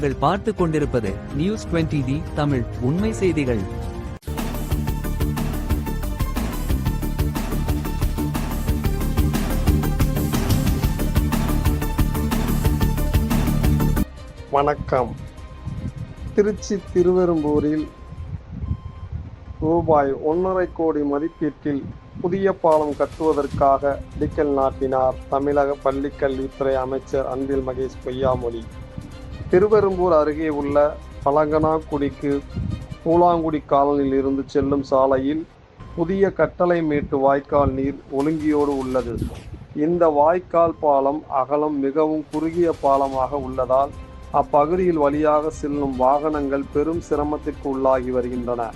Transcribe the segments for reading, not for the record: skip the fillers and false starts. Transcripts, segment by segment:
நீங்கள் பார்த்து கொண்டிருப்பது நியூஸ் 20D தமிழ் உண்மை செய்திகள். வணக்கம். திருச்சி திருவெரும்பூரில் ரூபாய் 1.5 கோடி மதிப்பீட்டில் புதிய பாலம் கட்டுவதற்காக அடிக்கல் நாட்டினார் தமிழக பள்ளிக்கல்வித்துறை அமைச்சர் அன்பில் மகேஷ் பொய்யாமொழி. திருவெரும்பூர் அருகே உள்ள பழங்கனாக்குடிக்கு பூலாங்குடி காலனியில் இருந்து செல்லும் சாலையில் புதிய கட்டளை மேட்டு வாய்க்கால் நீர் ஒழுங்கியோடு உள்ளது. இந்த வாய்க்கால் பாலம் அகலம் மிகவும் குறுகிய பாலமாக உள்ளதால் அப்பகுதியில் வழியாக செல்லும் வாகனங்கள் பெரும் சிரமத்திற்கு உள்ளாகி வருகின்றன.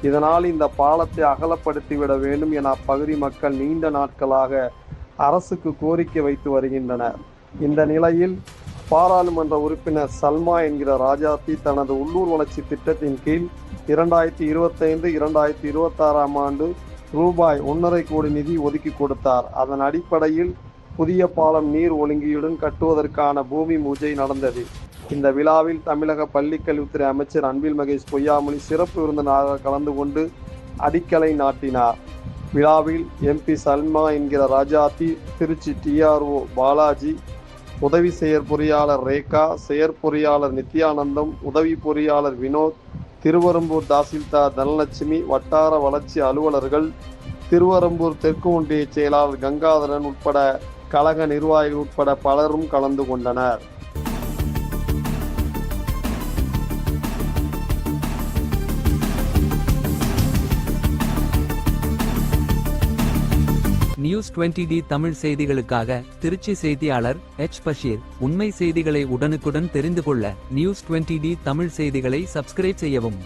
இதனால் இந்த பாலத்தை அகலப்படுத்திவிட வேண்டும் என அப்பகுதி மக்கள் நீண்ட நாட்களாக அரசுக்கு கோரிக்கை வைத்து வருகின்றனர். இந்த நிலையில் பாராளுமன்ற உறுப்பினர் சல்மா என்கிற ராஜாத்தி தனது உள்ளூர் வளர்ச்சி திட்டத்தின் கீழ் 2025-2026 ஆண்டு ரூபாய் 1.5 கோடி நிதி ஒதுக்கி கொடுத்தார். அதன் அடிப்படையில் புதிய பாலம் நீர் ஒழுங்கியுடன் கட்டுவதற்கான பூமி பூஜை நடந்தது. இந்த விழாவில் தமிழக பள்ளிக்கல்வித்துறை அமைச்சர் அன்பில் மகேஷ் பொய்யாமொழி சிறப்பு விருந்தினராக கலந்து கொண்டு அடிக்கலை நாட்டினார். விழாவில் MP சல்மா என்கிற ராஜாத்தி, திருச்சி TRO பாலாஜி, உதவி செயற்பொறியாளர் ரேகா, செயற்பொறியாளர் நித்யானந்தம், உதவி பொறியாளர் வினோத், திருவெரும்பூர் தாசில்தார் தனலட்சுமி, வட்டார வளர்ச்சி அலுவலர்கள், திருவெரும்பூர் தெற்கு ஒன்றிய செயலாளர் கங்காதரன் உட்பட கழக நிர்வாகிகள் உட்பட பலரும் கலந்து கொண்டனர். நியூஸ் 20D தமிழ் செய்திகளுக்காக திருச்சி செய்தியாளர் H. பஷீர். உண்மை செய்திகளை உடனுக்குடன் தெரிந்து கொள்ள நியூஸ் 20D தமிழ் செய்திகளை சப்ஸ்கிரைப் செய்யவும்.